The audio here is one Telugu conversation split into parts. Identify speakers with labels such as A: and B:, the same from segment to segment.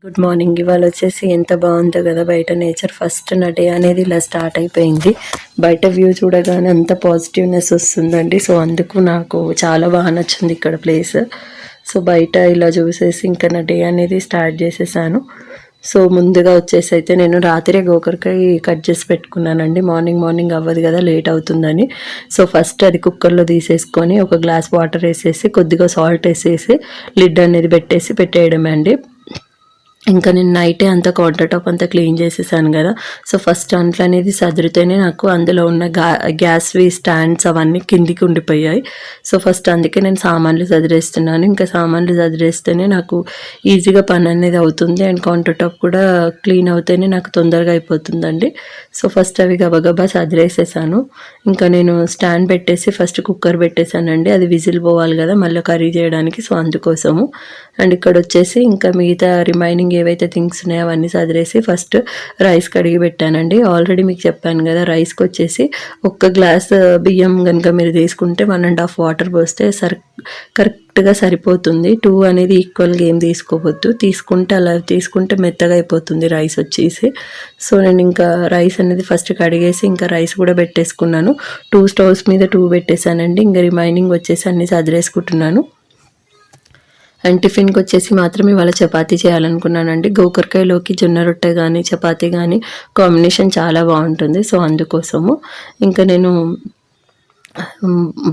A: Good morning. ఇవాళ వచ్చేసి ఎంత బాగుందో కదా బయట నేచర్. ఫస్ట్ నా డే అనేది ఇలా స్టార్ట్ అయిపోయింది. బయట వ్యూ చూడగానే అంత పాజిటివ్నెస్ వస్తుందండి. సో అందుకు నాకు చాలా బాగా నచ్చింది ఇక్కడ ప్లేస్. సో బయట ఇలా చూసేసి ఇంకా నా డే అనేది స్టార్ట్ చేసేసాను. సో ముందుగా వచ్చేసి అయితే నేను రాత్రే గోకరకాయ కట్ చేసి పెట్టుకున్నానండి. మార్నింగ్ అవ్వదు కదా, లేట్ అవుతుందని. సో ఫస్ట్ అది కుక్కర్లో తీసేసుకొని ఒక గ్లాస్ వాటర్ వేసేసి కొద్దిగా సాల్ట్ వేసేసి లిడ్ అనేది పెట్టేయడమే అండి. ఇంకా నేను నైటే అంతా కౌంటర్ టాప్ అంతా క్లీన్ చేసేసాను కదా. సో ఫస్ట్ అంట్లు అనేది సదిరితేనే నాకు అందులో ఉన్న గ్యాస్వి స్టాండ్స్ అవన్నీ కిందికి ఉండిపోయాయి. సో ఫస్ట్ అందుకే నేను సామాన్లు సదిరేస్తున్నాను. ఇంకా సామాన్లు సదిరేస్తేనే నాకు ఈజీగా పని అనేది అవుతుంది. అండ్ కౌంటర్ టాప్ కూడా క్లీన్ అవుతేనే నాకు తొందరగా అయిపోతుందండి. సో ఫస్ట్ అవి గబగబా సదిరేసేసాను. ఇంకా నేను స్టాండ్ పెట్టేసి ఫస్ట్ కుక్కర్ పెట్టేశానండి. అది విజిల్ పోవాలి కదా మళ్ళీ కర్రీ చేయడానికి. సో అందుకోసము. అండ్ ఇక్కడ వచ్చేసి ఇంకా మిగతా రిమైనింగ్ ఏవైతే థింగ్స్ ఉన్నాయో అవన్నీ సదిరేసి ఫస్ట్ రైస్ కడిగి పెట్టానండి. ఆల్రెడీ మీకు చెప్పాను కదా, రైస్కి వచ్చేసి ఒక్క గ్లాస్ బియ్యం కనుక మీరు తీసుకుంటే 1.5 వాటర్ పోస్తే కరెక్ట్గా సరిపోతుంది. 2 అనేది ఈక్వల్గా ఏం తీసుకోవద్దు. అలా తీసుకుంటే మెత్తగా అయిపోతుంది రైస్ వచ్చేసి. సో నేను ఇంకా రైస్ అనేది ఫస్ట్ కడిగేసి ఇంకా రైస్ కూడా పెట్టేసుకున్నాను. 2 స్టవ్స్ మీద 2 పెట్టేశానండి. ఇంకా రిమైనింగ్ వచ్చేసి అన్ని సదిరేసుకుంటున్నాను. అండ్ టిఫిన్కి వచ్చేసి మాత్రం ఇవాళ చపాతీ చేయాలనుకున్నానండి. గోకరకాయలోకి జొన్న రొట్టె కానీ చపాతీ కానీ కాంబినేషన్ చాలా బాగుంటుంది. సో అందుకోసము ఇంకా నేను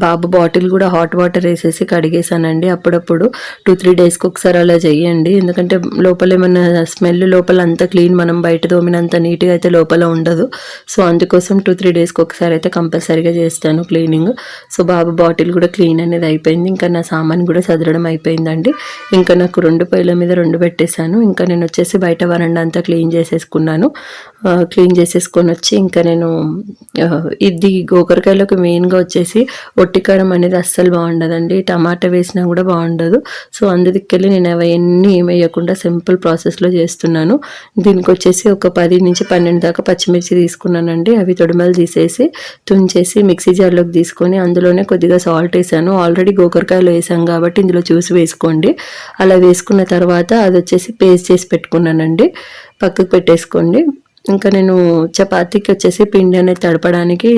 A: బాబు బాటిల్ కూడా హాట్ వాటర్ వేసేసి కడిగేసానండి. అప్పుడప్పుడు 2-3 డేస్కి ఒకసారి అలా చేయండి. ఎందుకంటే లోపల ఏమైనా స్మెల్, లోపల అంతా క్లీన్, మనం బయట దోమినంత నీట్గా అయితే లోపల ఉండదు. సో అందుకోసం 2-3 డేస్కి ఒకసారి అయితే కంపల్సరీగా చేస్తాను క్లీనింగ్. సో బాబు బాటిల్ కూడా క్లీన్ అనేది అయిపోయింది. ఇంకా నా సామాన్ కూడా సదరడం అయిపోయిందండి. ఇంకా నాకు 2 పొయ్యిల మీద 2 పెట్టేశాను. ఇంకా నేను వచ్చేసి బయట వరండా అంతా క్లీన్ చేసేసుకున్నాను. క్లీన్ చేసేసుకొని వచ్చి ఇంకా నేను ఇది గోకరకాయలోకి మెయిన్గా వచ్చేసి ఒట్టికారం అనేది అస్సలు బాగుండదండి. టమాటా వేసినా కూడా బాగుండదు. సో అందుకెళ్ళి నేను అవన్నీ ఏం వేయకుండా సింపుల్ ప్రాసెస్లో చేస్తున్నాను. దీనికి వచ్చేసి ఒక 10 నుంచి 12 దాకా పచ్చిమిర్చి తీసుకున్నానండి. అవి తొడిమలు తీసేసి తుంచేసి మిక్సీ జార్లోకి తీసుకొని అందులోనే కొద్దిగా సాల్ట్ వేసాను. ఆల్రెడీ గోకరకాయలు వేసాం కాబట్టి ఇందులో చూసి వేసుకోండి. అలా వేసుకున్న తర్వాత అది వచ్చేసి పేస్ట్ చేసి పెట్టుకున్నానండి. పక్కకు పెట్టేసుకోండి. ఇంకా నేను చపాతీకి వచ్చేసి పిండి అనేది తడపడానికి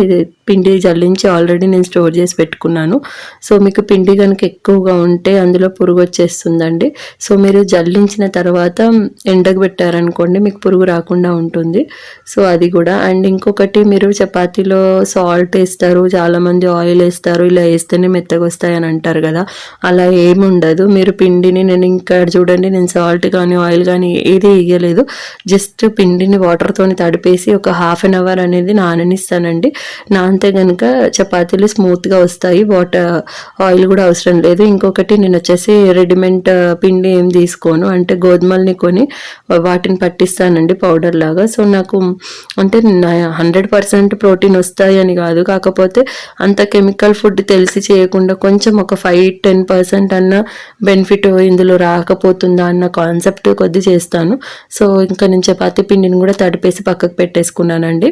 A: పిండి జల్లించి ఆల్రెడీ నేను స్టోర్ చేసి పెట్టుకున్నాను. సో మీకు పిండి కనుక ఎక్కువగా ఉంటే అందులో పురుగు వచ్చేస్తుందండి. సో మీరు జల్లించిన తర్వాత ఎండకు పెట్టారనుకోండి మీకు పురుగు రాకుండా ఉంటుంది. సో అది కూడా. అండ్ ఇంకొకటి, మీరు చపాతీలో సాల్ట్ వేస్తారు, చాలామంది ఆయిల్ వేస్తారు, ఇలా వేస్తేనే మెత్తగా వస్తాయని అంటారు కదా. అలా ఏముండదు. మీరు పిండిని, నేను ఇంకా చూడండి నేను సాల్ట్ కానీ ఆయిల్ కానీ ఏది వేయలేదు. జస్ట్ పిండిని వాటర్తో తడిపేసి ఒక 1/2 అవర్ అనేది నాననిస్తానండి. నానితే కనుక చపాతీలు స్మూత్గా వస్తాయి. ఆయిల్ కూడా అవసరం లేదు. ఇంకొకటి, నేను వచ్చేసి రెడీమేడ్ పిండి ఏం తీసుకోను. అంటే గోధుమల్ని కొని వాటిని పట్టిస్తానండి పౌడర్ లాగా. సో నాకు అంటే 100% ప్రోటీన్ వస్తాయి అని కాదు, కాకపోతే అంత కెమికల్ ఫుడ్ తెలిసి చేయకుండా కొంచెం ఒక 5-10% అన్న బెనిఫిట్ ఇందులో రాకపోతుందా అన్న కాన్సెప్ట్ కొద్ది చేస్తాను. సో ఇంకా నేను చపాతీ పిండిని కూడా తడిపేసి పక్కకు పెట్టేసుకున్నానండి.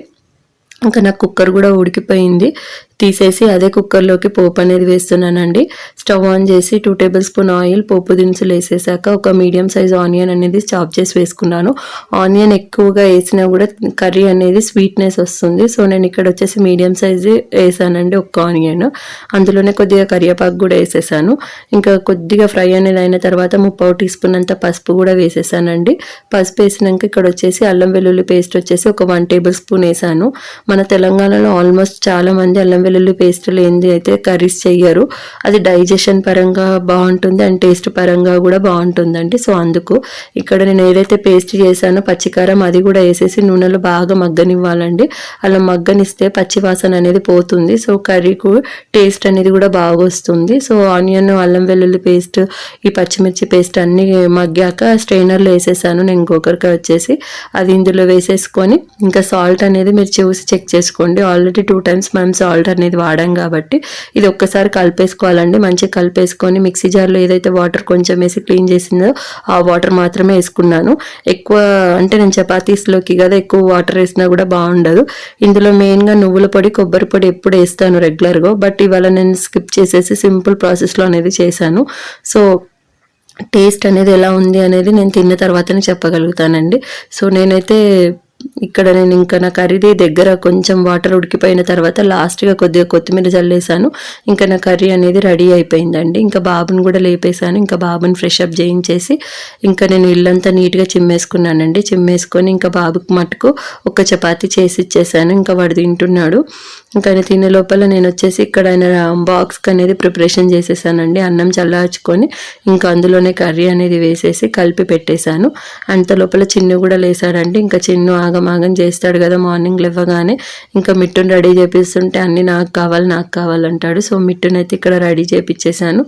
A: ఇంకా నాకు కుక్కర్ కూడా ఉడికిపోయింది. తీసేసి అదే కుక్కర్లోకి పోపు అనేది వేస్తున్నానండి. స్టవ్ ఆన్ చేసి 2 టేబుల్ స్పూన్ ఆయిల్, పోపు దినుసులు వేసేసాక ఒక మీడియం సైజ్ ఆనియన్ అనేది చాప్ చేసి వేసుకున్నాను. ఆనియన్ ఎక్కువగా వేసినా కూడా కర్రీ అనేది స్వీట్నెస్ వస్తుంది. సో నేను ఇక్కడ వచ్చేసి మీడియం సైజ్ వేసానండి ఒక్క ఆనియన్. అందులోనే కొద్దిగా కరివేపాకు కూడా వేసేసాను. ఇంకా కొద్దిగా ఫ్రై అనేది అయిన తర్వాత 3/4 టీ స్పూన్ అంత పసుపు కూడా వేసేసానండి. పసుపు వేసినాక ఇక్కడ వచ్చేసి అల్లం వెల్లుల్లి పేస్ట్ వచ్చేసి ఒక 1 టేబుల్ స్పూన్ వేసాను. మన తెలంగాణలో ఆల్మోస్ట్ చాలా మంది అల్లం వెల్లుల్లి పేస్ట్ లేనిది అయితే కర్రీస్ చెయ్యరు. అది డైజెషన్ పరంగా బాగుంటుంది అండ్ టేస్ట్ పరంగా కూడా బాగుంటుందండి. సో అందుకు ఇక్కడ నేను ఏదైతే పేస్ట్ చేశానో పచ్చికారం అది కూడా వేసేసి నూనెలో బాగా మగ్గనివ్వాలండి. అలా మగ్గనిస్తే పచ్చి వాసన అనేది పోతుంది. సో కర్రీకు టేస్ట్ అనేది కూడా బాగా వస్తుంది. సో ఆనియన్, అల్లం వెల్లుల్లి పేస్ట్, ఈ పచ్చిమిర్చి పేస్ట్ అన్నీ మగ్గాక స్ట్రైనర్లో వేసేసాను నేను గోకరకాయ వచ్చేసి. అది ఇందులో వేసేసుకొని ఇంకా సాల్ట్ అనేది మీరు చూసి చెక్ చేసుకోండి. ఆల్రెడీ 2 టైమ్స్ మనం సాల్ట్ అనేది వాడాం కాబట్టి ఇది ఒక్కసారి కలిపేసుకోవాలండి. మంచిగా కలిపేసుకొని మిక్సీ జార్లో ఏదైతే వాటర్ కొంచెం వేసి క్లీన్ చేసిందో ఆ వాటర్ మాత్రమే వేసుకున్నాను. ఎక్కువ అంటే నేను చపాతీస్లోకి కదా ఎక్కువ వాటర్ వేసినా కూడా బాగుండదు. ఇందులో మెయిన్గా నువ్వుల పొడి, కొబ్బరి పొడి ఎప్పుడు వేస్తాను రెగ్యులర్గా. బట్ ఇవాళ నేను స్కిప్ చేసేసి సింపుల్ ప్రాసెస్లో అనేది చేశాను. సో టేస్ట్ అనేది ఎలా ఉంది అనేది నేను తిన్న తర్వాతనే చెప్పగలుగుతానండి. సో నేనైతే ఇక్కడ నేను ఇంకా నా కర్రీ దగ్గర కొంచెం వాటర్ ఉడికిపోయిన తర్వాత లాస్ట్గా కొద్దిగా కొత్తిమీర చల్లేసాను. ఇంకా నా కర్రీ అనేది రెడీ అయిపోయిందండి. ఇంకా బాబుని కూడా లేపేశాను. ఇంకా బాబుని ఫ్రెష్ అప్ చేయించేసి ఇంకా నేను ఇల్లంతా నీట్గా చిమ్మేసుకున్నానండి. చిమ్మేసుకొని ఇంకా బాబుకి మటుకు ఒక చపాతీ చేసి ఇచ్చేసాను. ఇంకా వాడు తింటున్నాడు. ఇంకా ఆయన తినే లోపల నేను వచ్చేసి ఇక్కడ ఆయన బాక్స్కి అనేది ప్రిపరేషన్ చేసేసానండి. అన్నం చల్లార్చుకొని ఇంకా అందులోనే కర్రీ అనేది వేసేసి కలిపి పెట్టేశాను. అంత లోపల చిన్ను కూడా లేసాడండి. ఇంకా చిన్ను ఆగమాగం చేస్తాడు కదా మార్నింగ్ లేవగానే. ఇంకా మిట్టును రెడీ చేపిస్తుంటే అన్ని నాకు కావాలంటాడు. సో మిట్టునైతే ఇక్కడ రెడీ చేపించేశాను.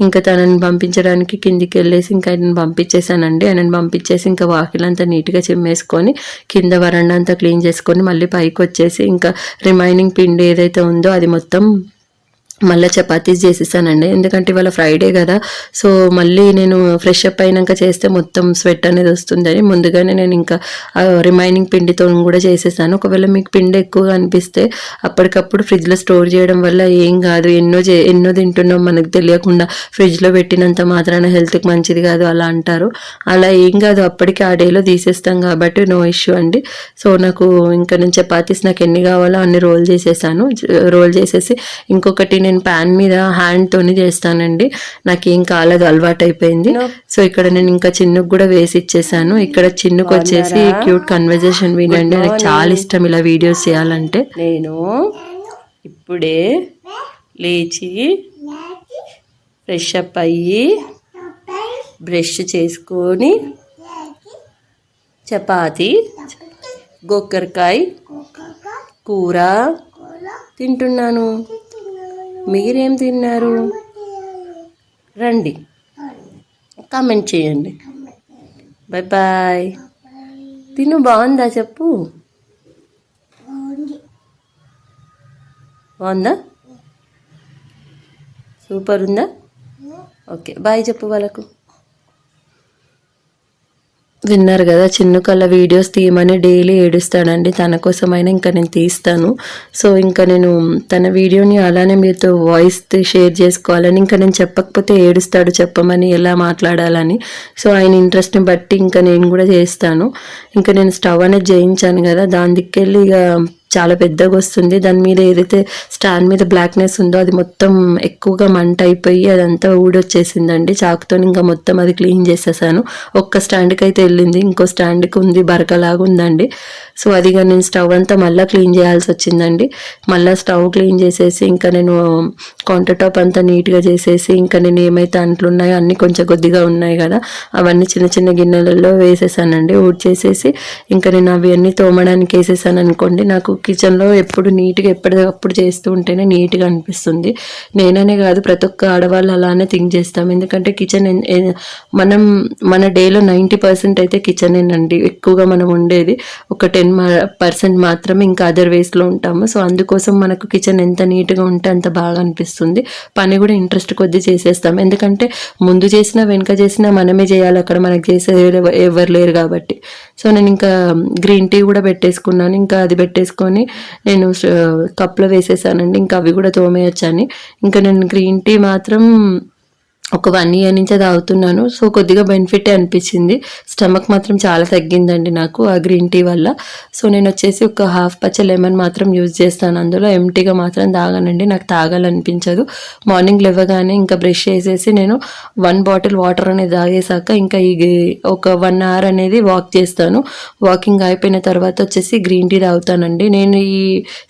A: ఇంకా తనని పంపించడానికి కిందికి వెళ్ళేసి ఇంకా ఆయనను పంపించేశానండి. ఆయనను పంపించేసి ఇంకా వాకిలంతా నీట్గా చిమ్మేసుకొని కింద వరండా అంతా క్లీన్ చేసుకొని మళ్ళీ పైకి వచ్చేసి ఇంకా రిమైనింగ్ పిండి ఏదైతే ఉందో అది మొత్తం మళ్ళీ చపాతీస్ చేసేసానండి. ఎందుకంటే ఇవాళ ఫ్రైడే కదా, సో మళ్ళీ నేను ఫ్రెష్ అప్ అయినాక చేస్తే మొత్తం స్వెట్ అనేది వస్తుందని ముందుగానే నేను ఇంకా రిమైనింగ్ పిండితో కూడా చేసేసాను. ఒకవేళ మీకు పిండి ఎక్కువగా అనిపిస్తే అప్పటికప్పుడు ఫ్రిడ్జ్లో స్టోర్ చేయడం వల్ల ఏం కాదు, ఎన్నో తింటున్నాం మనకు తెలియకుండా, ఫ్రిడ్జ్లో పెట్టినంత మాత్రాన హెల్త్కి మంచిది కాదు అలా అంటారు. అలా ఏం కాదు, అప్పటికి ఆ డేలో తీసేస్తాం కాబట్టి నో ఇష్యూ అండి. సో నాకు ఇంకా నేను చపాతీస్ నాకు ఎన్ని కావాలో అన్ని రోల్ చేసేసాను. రోల్ చేసేసి ఇంకొకటి నేను ప్యాన్ మీద హ్యాండ్తోని చేస్తానండి. నాకేం కాలేదు, అలవాటు అయిపోయింది. సో ఇక్కడ నేను ఇంకా చిన్నుకు కూడా వేసి ఇచ్చేసాను. ఇక్కడ చిన్నుకు వచ్చేసి క్యూట్ కన్వర్జేషన్ వినండి. నాకు చాలా ఇష్టం ఇలా వీడియోస్ చేయాలంటే. నేను ఇప్పుడే లేచి ఫ్రెష్ అప్ అయ్యి బ్రష్ చేసుకొని చపాతి గోకరకాయ కూర తింటున్నాను. మీరేం తిన్నారు? రండి, కామెంట్ చేయండి. Bye bye. తిను, బాగుందా చెప్పు. బాగుందా? సూపర్ ఉందా? ఓకే, బాయ్ చెప్పు వాళ్ళకు. విన్నారు కదా, చిన్నుకల్లా వీడియోస్ తీయమని డైలీ ఏడుస్తాడండి. తన కోసమైనా ఇంకా నేను తీస్తాను. సో ఇంకా నేను తన వీడియోని అలానే మీతో వాయిస్ షేర్ చేసుకోవాలని, ఇంకా నేను చెప్పకపోతే ఏడుస్తాడు చెప్పమని, ఎలా మాట్లాడాలని. సో ఆయన ఇంట్రెస్ట్ని బట్టి ఇంకా నేను కూడా చేస్తాను. ఇంకా నేను స్టవ్ అనేది చేయించాను కదా, దాని దిక్కెళ్ళి ఇక చాలా పెద్దగా వస్తుంది. దాని మీద ఏదైతే స్టాండ్ మీద బ్లాక్నెస్ ఉందో అది మొత్తం ఎక్కువగా మంట అయిపోయి అదంతా ఊడొచ్చేసిందండి. చాకుతో ఇంకా మొత్తం అది క్లీన్ చేసేసాను. ఒక్క స్టాండ్కి అయితే వెళ్ళింది, ఇంకో స్టాండ్కి ఉంది, బరకలాగా ఉందండి. సో అదిగా నేను స్టవ్ అంతా మళ్ళీ క్లీన్ చేయాల్సి వచ్చిందండి. మళ్ళీ స్టవ్ క్లీన్ చేసేసి ఇంకా నేను కౌంటర్ టాప్ అంతా నీట్గా చేసేసి ఇంకా నేను ఏమైతే అంట్లు ఉన్నాయో అన్నీ కొంచెం కొద్దిగా ఉన్నాయి కదా, అవన్నీ చిన్న చిన్న గిన్నెలలో వేసేసానండి. ఊడ్చేసేసి ఇంకా నేను అవి అన్నీ తోమడానికి వేసేసాను అనుకోండి. నాకు కిచెన్లో ఎప్పుడు నీట్గా ఎప్పటికప్పుడు చేస్తూ ఉంటేనే నీట్గా అనిపిస్తుంది. నేననే కాదు, ప్రతి ఒక్క ఆడవాళ్ళు అలానే థింక్ చేస్తాం. ఎందుకంటే కిచెన్ మన డేలో 90% అయితే కిచెనేనండి ఎక్కువగా మనం ఉండేది. ఒక 10% మాత్రమే ఇంకా అదర్ వేస్లో ఉంటాము. సో అందుకోసం మనకు కిచెన్ ఎంత నీట్గా ఉంటే అంత బాగా అనిపిస్తుంది. పని కూడా ఇంట్రెస్ట్ కొద్దీ చేసేస్తాం. ఎందుకంటే ముందు చేసినా వెనుక చేసినా మనమే చేయాలి, అక్కడ మనకు చేసేది ఎవరు లేరు కాబట్టి. సో నేను ఇంకా గ్రీన్ టీ కూడా పెట్టేసుకున్నాను. ఇంకా అది పెట్టేసుకొని నేను కప్లో వేసేసానండి. ఇంకా అవి కూడా తోమేయచ్చని. ఇంకా నేను గ్రీన్ టీ మాత్రం ఒక 1 year నుంచే తాగుతున్నాను. సో కొద్దిగా బెనిఫిటే అనిపించింది. స్టమక్ మాత్రం చాలా తగ్గిందండి నాకు ఆ గ్రీన్ టీ వల్ల. సో నేను వచ్చేసి ఒక హాఫ్ పచ్చ లెమన్ మాత్రం యూజ్ చేస్తాను. అందులో ఎంటీగా మాత్రం తాగానండి, నాకు తాగాలనిపించదు. మార్నింగ్ లేవగానే ఇంకా బ్రష్ చేసేసి నేను 1 bottle వాటర్ అనేది తాగేసాక ఇంకా ఒక 1 hour అనేది వాక్ చేస్తాను. వాకింగ్ అయిపోయిన తర్వాత వచ్చేసి గ్రీన్ టీ తాగుతానండి. నేను ఈ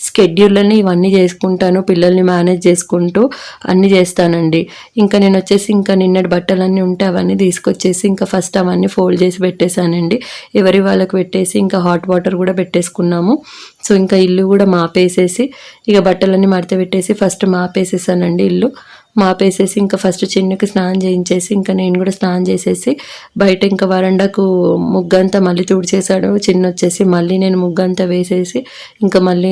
A: స్కెడ్యూల్ని ఇవన్నీ చేసుకుంటాను, పిల్లల్ని మేనేజ్ చేసుకుంటూ అన్నీ చేస్తానండి. ఇంకా నేను వచ్చేసి ఇంకా నిన్నటి బట్టలన్నీ ఉంటే అవన్నీ తీసుకొచ్చేసి ఇంకా ఫస్ట్ అవన్నీ ఫోల్డ్ చేసి పెట్టేశానండి. ఎవరి వాళ్ళకి పెట్టేసి ఇంకా హాట్ వాటర్ కూడా పెట్టేసుకున్నాము. సో ఇంకా ఇల్లు కూడా మాపేసేసి ఇక బట్టలన్నీ మడత పెట్టేసి ఫస్ట్ మాపేసేసానండి. ఇల్లు మాపేసేసి ఇంకా ఫస్ట్ చిన్నకి స్నానం చేయించేసి ఇంకా నేను కూడా స్నానం చేసేసి బయట ఇంకా వరండాకు ముగ్గంతా మళ్ళీ తుడిచేసాడు. చిన్న వచ్చేసి మళ్ళీ నేను ముగ్గంతా వేసేసి ఇంకా మళ్ళీ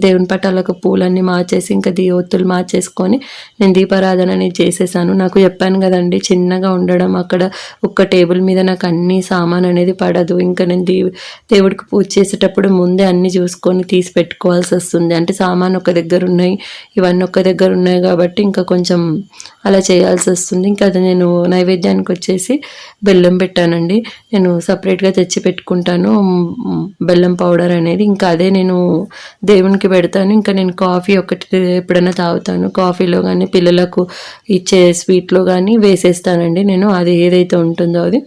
A: దేవుని పటాలకు పూలన్నీ మార్చేసి ఇంకా ఒత్తులు మార్చేసుకొని నేను దీపారాధన అనేది చేసేసాను. నాకు చెప్పాను కదండి, చిన్నగా ఉండడం అక్కడ ఒక్క టేబుల్ మీద నాకు అన్ని సామాన్ అనేది పడదు. ఇంకా నేను దేవుడికి పూజ చేసేటప్పుడు ముందే అన్ని చూసుకొని తీసి పెట్టుకోవాల్సి వస్తుంది. అంటే సామాన్ ఒక దగ్గర ఉన్నాయి, ఇవన్నీ ఒక దగ్గర ఉన్నాయి కాబట్టి ఇంకా కొంచెం అలా చేయాల్సి వస్తుంది. ఇంకా అది నేను నైవేద్యానికి వచ్చేసి బెల్లం పెట్టానండి. నేను సపరేట్గా తెచ్చి పెట్టుకుంటాను బెల్లం పౌడర్ అనేది. ఇంకా అదే నేను దేవునికి పెడతాను. ఇంకా నేను కాఫీ ఒకటి ఎప్పుడైనా తాగుతాను. కాఫీలో కానీ పిల్లలకు ఇచ్చే స్వీట్లో కానీ వేసేస్తానండి నేను, అది ఏదైతే ఉంటుందో అది.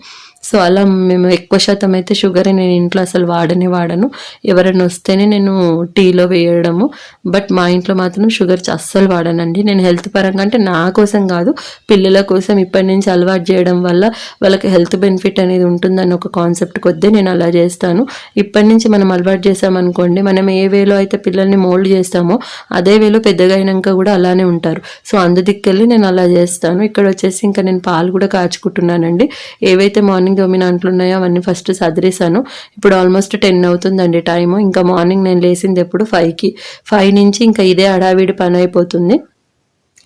A: సో అలా మేము ఎక్కువ శాతం అయితే షుగర్ నేను ఇంట్లో అసలు వాడను. ఎవరైనా వస్తేనే నేను టీలో వేయడము. బట్ మా ఇంట్లో మాత్రం షుగర్ అస్సలు వాడనండి. నేను హెల్త్ పరంగా అంటే నా కోసం కాదు, పిల్లల కోసం ఇప్పటి నుంచి అలవాటు చేయడం వల్ల వాళ్ళకి హెల్త్ బెనిఫిట్ అనేది ఉంటుందని ఒక కాన్సెప్ట్ కొద్దే నేను అలా చేస్తాను. ఇప్పటి నుంచి మనం అలవాటు చేసామనుకోండి, మనం ఏ వేలో అయితే పిల్లల్ని మోల్డ్ చేస్తామో అదే వేలో పెద్దగా అయినాక కూడా అలానే ఉంటారు. సో అందుదిక్కెళ్ళి నేను అలా చేస్తాను. ఇక్కడ వచ్చేసి ఇంకా నేను పాలు కూడా కాచుకుంటున్నానండి. ఏవైతే మార్నింగ్ దోమిన అంట్లు ఉన్నాయో అవన్నీ ఫస్ట్ సదిరేసాను. ఇప్పుడు ఆల్మోస్ట్ 10 అవుతుందండి టైము. ఇంకా మార్నింగ్ నేను లేచింది ఎప్పుడు 5కి. 5 నుంచి ఇంకా ఇదే హడావిడి పని అయిపోతుంది.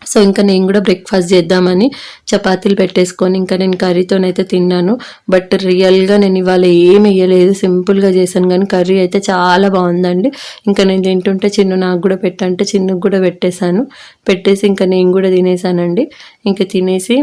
A: సో ఇంకా నేను కూడా బ్రేక్ఫాస్ట్ చేద్దామని చపాతీలు పెట్టేసుకొని ఇంకా నేను కర్రీతోనైతే తిన్నాను. బట్ రియల్గా నేను ఇవాళ ఏం వేయలేదు, సింపుల్గా చేశాను. కానీ కర్రీ అయితే చాలా బాగుందండి. ఇంకా నేను తింటుంటే చిన్ను నాకు కూడా పెట్టంటే చిన్నుకు కూడా పెట్టేసి ఇంకా నేను కూడా తినేసానండి. ఇంకా తినేసి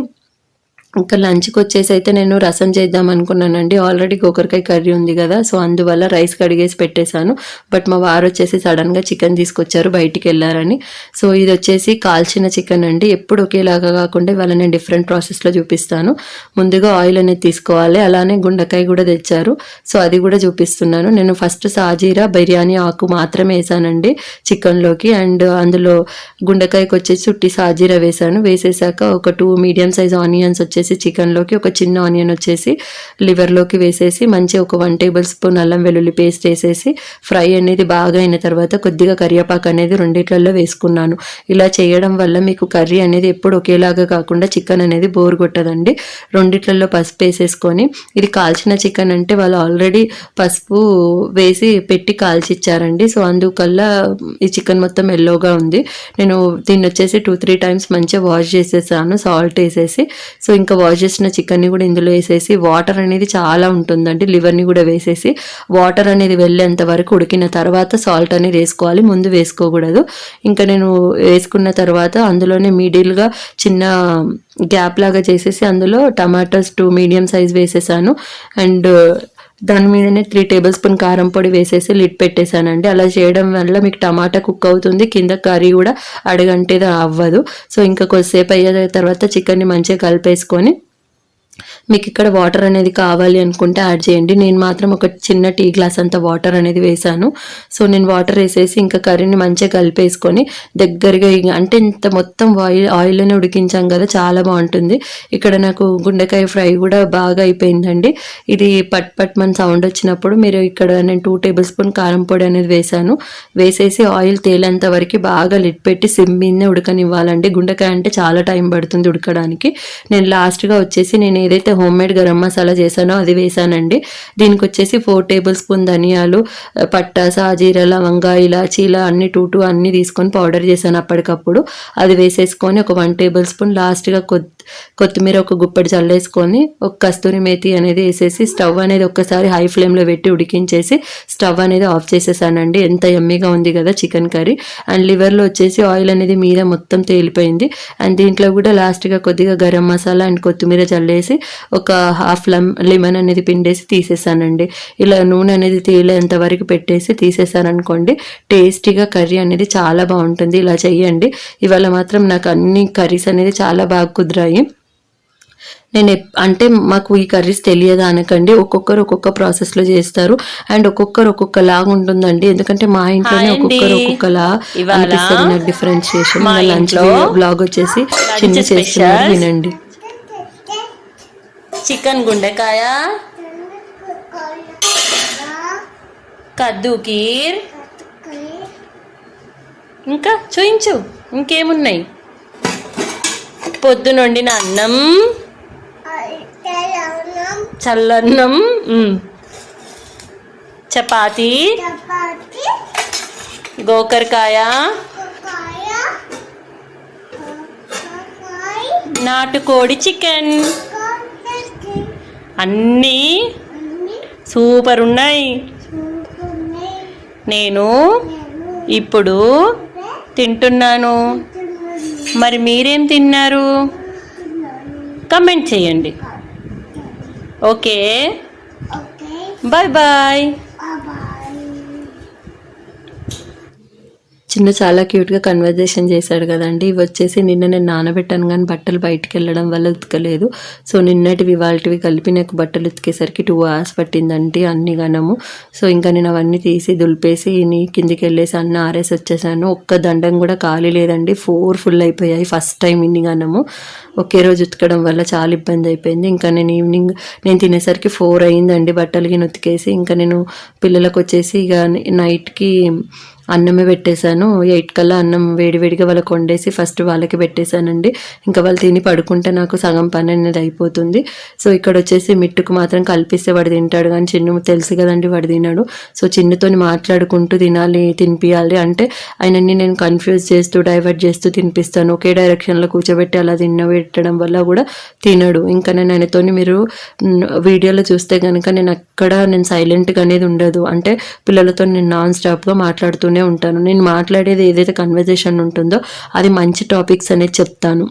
A: ఇంకా లంచ్కి వచ్చేసి అయితే నేను రసం చేద్దాం అనుకున్నానండి. ఆల్రెడీ గోకరకాయ కర్రీ ఉంది కదా, సో అందువల్ల రైస్ కడిగేసి పెట్టేశాను. బట్ మా వారు వచ్చేసి సడన్గా చికెన్ తీసుకొచ్చారు, బయటికి వెళ్ళారని. సో ఇది వచ్చేసి కాల్చిన చికెన్ అండి. ఎప్పుడు ఒకేలాగా కాకుండా ఇవాళ నేను డిఫరెంట్ ప్రాసెస్లో చూపిస్తాను. ముందుగా ఆయిల్ అనేది తీసుకోవాలి. అలానే గుండెకాయ కూడా తెచ్చారు, సో అది కూడా చూపిస్తున్నాను. నేను ఫస్ట్ సాజీరా బిర్యానీ ఆకు మాత్రమే వేసానండి చికెన్లోకి. అండ్ అందులో గుండెకాయకి వచ్చేసి ఉట్టి సాజీరా వేసాను. వేసేసాక ఒక 2 మీడియం సైజ్ ఆనియన్స్ వచ్చేసి చికెన్లోకి, ఒక చిన్న ఆనియన్ వచ్చేసి లివర్లోకి వేసేసి మంచి ఒక 1 టేబుల్ స్పూన్ అల్లం వెల్లుల్లి పేస్ట్ వేసేసి ఫ్రై అనేది బాగా అయిన తర్వాత కొద్దిగా కరివేపాకు అనేది రెండిట్లలో వేసుకున్నాను. ఇలా చేయడం వల్ల మీకు కర్రీ అనేది ఎప్పుడు ఒకేలాగా కాకుండా చికెన్ అనేది బోర్ కొట్టదండి. రెండిట్లలో పసుపు వేసేసుకొని, ఇది కాల్చిన చికెన్ అంటే వాళ్ళు ఆల్రెడీ పసుపు వేసి పెట్టి కాల్చిచ్చారండి. సో అందుకల్లా ఈ చికెన్ మొత్తం ఎల్లోగా ఉంది. నేను దీన్ని వచ్చేసి 2-3 టైమ్స్ మంచిగా వాష్ చేసేసాను సాల్ట్ వేసేసి. సో ఇంకా వాష్ చేసిన చికెన్ని కూడా ఇందులో వేసేసి, వాటర్ అనేది చాలా ఉంటుందండి, లివర్ని కూడా వేసేసి వాటర్ అనేది వెళ్ళేంత వరకు ఉడికిన తర్వాత సాల్ట్ అనేది వేసుకోవాలి, ముందు వేసుకోకూడదు. ఇంకా నేను వేసుకున్న తర్వాత అందులోనే మిడిల్గా చిన్న గ్యాప్ లాగా చేసేసి అందులో టమాటోస్ 2 మీడియం సైజ్ వేసేసాను. అండ్ దాని మీదనే 3 టేబుల్ స్పూన్ కారం పొడి వేసేసి లిడ్ పెట్టేశానండి. అలా చేయడం వల్ల మీకు టమాటా కుక్ అవుతుంది, కింద కర్రీ కూడా అడగంటేది అవ్వదు. సో ఇంకా కొద్దిసేపు అయ్యే తర్వాత చికెన్ని మంచిగా కలిపేసుకొని, మీకు ఇక్కడ వాటర్ అనేది కావాలి అనుకుంటే యాడ్ చేయండి. నేను మాత్రం ఒక చిన్న టీ గ్లాస్ అంత వాటర్ అనేది వేసాను. సో నేను వాటర్ వేసేసి ఇంకా కర్రీని మంచిగా కలిపేసుకొని దగ్గరగా, అంటే ఇంత మొత్తం ఆయిల్లోనే ఉడికించాం కదా, చాలా బాగుంటుంది. ఇక్కడ నాకు గుండెకాయ ఫ్రై కూడా బాగా అయిపోయిందండి. ఇది పట్ మన సౌండ్ వచ్చినప్పుడు మీరు ఇక్కడ నేను 2 టేబుల్ స్పూన్ కారం పొడి అనేది వేసేసి ఆయిల్ తేలేంత వరకు బాగా లిడ్ పెట్టి సిమ్ మీదనే ఉడకనివ్వాలండి. గుండెకాయ అంటే చాలా టైం పడుతుంది ఉడకడానికి. నేను లాస్ట్గా వచ్చేసి నేను ఏదైతే హోమ్ మేడ్ గరం మసాలా చేశానో అది వేసానండి. దీనికి వచ్చేసి 4 టేబుల్ స్పూన్ ధనియాలు, పట్టా, సాజీర, లవంగా, ఇలాచీల అన్ని 2 అన్ని తీసుకొని పౌడర్ చేశాను అప్పటికప్పుడు. అది వేసేసుకొని ఒక 1 టేబుల్ స్పూన్ లాస్ట్గా కొత్తిమీర ఒక గుప్పెడు చల్లేసుకొని ఒక కస్తూరి మేతి అనేది వేసేసి స్టవ్ అనేది ఒక్కసారి హై ఫ్లేమ్లో పెట్టి ఉడికించేసి స్టవ్ అనేది ఆఫ్ చేసేసానండి. ఎంత యమ్మీగా ఉంది కదా చికెన్ కర్రీ. అండ్ లివర్లో వచ్చేసి ఆయిల్ అనేది మీద మొత్తం తేలిపోయింది. అండ్ దీంట్లో కూడా లాస్ట్గా కొద్దిగా గరం మసాలా అండ్ కొత్తిమీర చల్లేసి ఒక హాఫ్ లెమన్ అనేది పిండేసి తీసేసానండి. ఇలా నూనె అనేది తేలేంత వరకు పెట్టేసి తీసేసాననుకోండి, టేస్టీగా కర్రీ అనేది చాలా బాగుంటుంది. ఇలా చెయ్యండి. ఇవాళ మాత్రం నాకు అన్ని కర్రీస్ అనేది చాలా బాగా కుదిరాయి. నేను అంటే మాకు ఈ కర్రీస్ తెలియదా అనకండి, ఒక్కొక్కరు ఒక్కొక్క ప్రాసెస్లో చేస్తారు అండ్ ఒక్కొక్కరు ఒక్కొక్కలాగా ఉంటుందండి. ఎందుకంటే మా ఇంట్లోనే ఒక్కొక్కరు ఒక్కొక్కలా అనిపిస్తుంది నాకు డిఫరెన్షియేషన్. లంచ్ బ్లాగ్ వచ్చేసి చిన్న చేస్తున్నారు, వినండి.
B: చికెన్ గుండెకాయ, కద్దు కీర్, ఇంకా చూయించు ఇంకేమున్నాయి. పొద్దునొండిన అన్నం, చల్లన్నం, చపాతీ, గోకరకాయ, నాటుకోడి చికెన్, అన్నీ సూపర్ ఉన్నాయి. నేను ఇప్పుడు తింటున్నాను. మరి మీరేం తిన్నారు కమెంట్ చేయండి. Okay, bye bye.
A: చిన్న చాలా క్యూట్గా కన్వర్జేషన్ చేశాడు కదండి. ఇవి వచ్చేసి నిన్న నేను నానబెట్టాను కానీ బట్టలు బయటికి వెళ్ళడం వల్ల ఉతకలేదు. సో నిన్నటివి ఇవాళటివి కలిపి నాకు బట్టలు ఉతికేసరికి 2 hours పట్టిందండి అన్ని గనము. సో ఇంకా నేను అవన్నీ తీసి దులిపేసి కిందికి వెళ్ళేసి అన్న ఆరేసి వచ్చేసాను. ఒక్క దండం కూడా ఖాళీ లేదండి, 4 full అయిపోయాయి. ఫస్ట్ టైం ఇన్ని గనము ఒకే రోజు ఉతకడం వల్ల చాలా ఇబ్బంది అయిపోయింది. ఇంకా నేను ఈవినింగ్ నేను తినేసరికి 4 అయిందండి బట్టలకి ఉతికేసి. ఇంకా నేను పిల్లలకు వచ్చేసి ఇక నైట్కి అన్నమే పెట్టేశాను. 8 కల్లా అన్నం వేడివేడిగా వాళ్ళకి వండేసి ఫస్ట్ వాళ్ళకి పెట్టేశానండి. ఇంకా వాళ్ళు తిని పడుకుంటే నాకు సగం పని అనేది అయిపోతుంది. సో ఇక్కడ వచ్చేసి మిట్టుకు మాత్రం కల్పిస్తే వాడు తింటాడు, కానీ చిన్ను తెలుసు కదండి వాడు తినాడు. సో చిన్నుతోని మాట్లాడుకుంటూ తినిపియాలి అంటే ఆయనని నేను కన్ఫ్యూజ్ చేస్తూ డైవర్ట్ చేస్తూ తినిపిస్తాను. ఒకే డైరెక్షన్లో కూర్చోబెట్టి అలా పెట్టడం వల్ల కూడా తినడు. ఇంకా నేను ఆయనతోని మీరు వీడియోలో చూస్తే కనుక నేను సైలెంట్గా అనేది ఉండదు. అంటే పిల్లలతో నేను నాన్ స్టాప్గా మాట్లాడుతూనే ఉంటాను. నేను మాట్లాడేది ఏదైతే కన్వర్జేషన్ ఉంటుందో అది మంచి టాపిక్స్ అనేది చెప్తాను.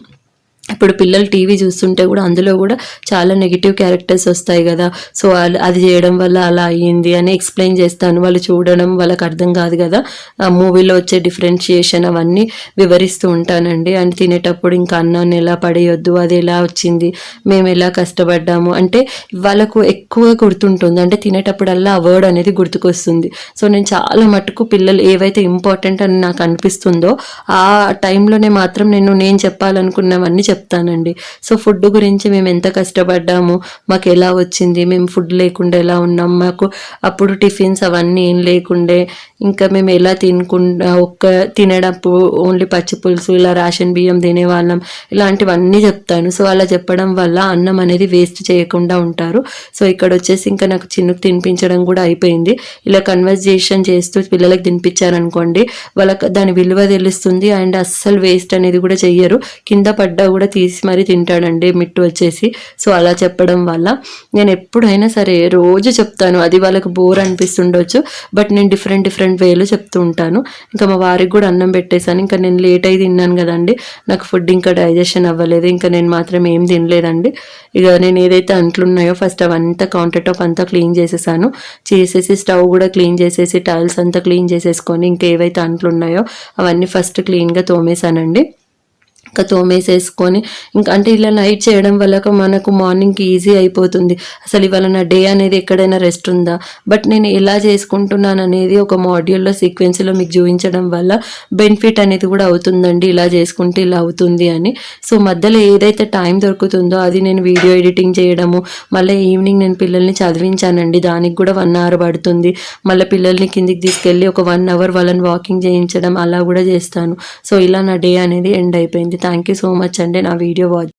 A: ఇప్పుడు పిల్లలు టీవీ చూస్తుంటే కూడా అందులో కూడా చాలా నెగిటివ్ క్యారెక్టర్స్ వస్తాయి కదా. సో అది చేయడం వల్ల అలా అయ్యింది అని ఎక్స్ప్లెయిన్ చేస్తాను. వాళ్ళు చూడడం వాళ్ళకి అర్థం కాదు కదా, ఆ మూవీలో వచ్చే డిఫరెన్షియేషన్ అవన్నీ వివరిస్తూ ఉంటానండి. అండ్ తినేటప్పుడు ఇంకా అన్నాన్ని ఎలా పడేయొద్దు, అది ఎలా వచ్చింది, మేము ఎలా కష్టపడ్డాము అంటే వాళ్ళకు ఎక్కువ గుర్తుంటుంది. అంటే తినేటప్పుడల్లా ఆ వర్డ్ అనేది గుర్తుకొస్తుంది. సో నేను చాలా మటుకు పిల్లలు ఏవైతే ఇంపార్టెంట్ అని నాకు అనిపిస్తుందో ఆ టైంలోనే మాత్రం నేను చెప్పాలనుకున్నవన్నీ చెప్తానండి. సో ఫుడ్ గురించి మేము ఎంత కష్టపడ్డాము, మాకు ఎలా వచ్చింది, మేము ఫుడ్ లేకుండా ఎలా ఉన్నాం, మాకు అప్పుడు టిఫిన్స్ అవన్నీ ఏం లేకుండే, ఇంకా మేము ఎలా తినేటప్పుడు ఓన్లీ పచ్చి పులుసు ఇలా రేషన్ బియ్యం తినేవాళ్ళం, ఇలాంటివన్నీ చెప్తాను. సో అలా చెప్పడం వల్ల అన్నం అనేది వేస్ట్ చేయకుండా ఉంటారు. సో ఇక్కడ వచ్చేసి ఇంకా నాకు చిన్నుకు తినిపించడం కూడా అయిపోయింది. ఇలా కన్వర్జేషన్ చేస్తూ పిల్లలకి తినిపించారనుకోండి వాళ్ళకి దాని విలువ తెలుస్తుంది. అండ్ అస్సలు వేస్ట్ అనేది కూడా చెయ్యరు, కింద పడ్డా కూడా తీసి మరీ తింటాడండి మిట్టు వచ్చేసి. సో అలా చెప్పడం వల్ల నేను ఎప్పుడైనా సరే రోజు చెప్తాను. అది వాళ్ళకి బోర్ అనిపిస్తుండొచ్చు, బట్ నేను డిఫరెంట్ వేలో చెప్తూ ఉంటాను. ఇంకా మా వారికి కూడా అన్నం పెట్టేశాను. ఇంకా నేను లేట్ అయి తిన్నాను కదండి, నాకు ఫుడ్ ఇంకా డైజెషన్ అవ్వలేదు. ఇంకా నేను మాత్రం ఏం తినలేదండి. ఇక నేను ఏదైతే అంట్లున్నాయో ఫస్ట్ అవంతా కౌంటర్ టాప్ అంతా క్లీన్ చేసేసి స్టవ్ కూడా క్లీన్ చేసేసి టైల్స్ అంతా క్లీన్ చేసేసుకొని ఇంకా ఏవైతే అంట్లు ఉన్నాయో అవన్నీ ఫస్ట్ క్లీన్గా తోమేశానండి. ఇంకా తోమేసేసుకొని ఇంకా అంటే ఇలా నైట్ చేయడం వల్ల మనకు మార్నింగ్కి ఈజీ అయిపోతుంది. అసలు ఇవాళ నా డే అనేది ఎక్కడైనా రెస్ట్ ఉందా, బట్ నేను ఎలా చేసుకుంటున్నాను అనేది ఒక మాడ్యూల్లో సీక్వెన్స్లో మీకు చూపించడం వల్ల బెనిఫిట్ అనేది కూడా అవుతుందండి. ఇలా చేసుకుంటే ఇలా అవుతుంది అని. సో మధ్యలో ఏదైతే టైం దొరుకుతుందో అది నేను వీడియో ఎడిటింగ్ చేయడము, మళ్ళీ ఈవినింగ్ నేను పిల్లల్ని చదివించానండి, దానికి కూడా 1 hour పడుతుంది. మళ్ళీ పిల్లల్ని కిందికి తీసుకెళ్ళి ఒక 1 hour వాళ్ళని వాకింగ్ చేయించడం అలా కూడా చేస్తాను. సో ఇలా నా డే అనేది ఎండ్ అయిపోయింది. థ్యాంక్ యూ సో మచ్ అండి నా వీడియో వాచ్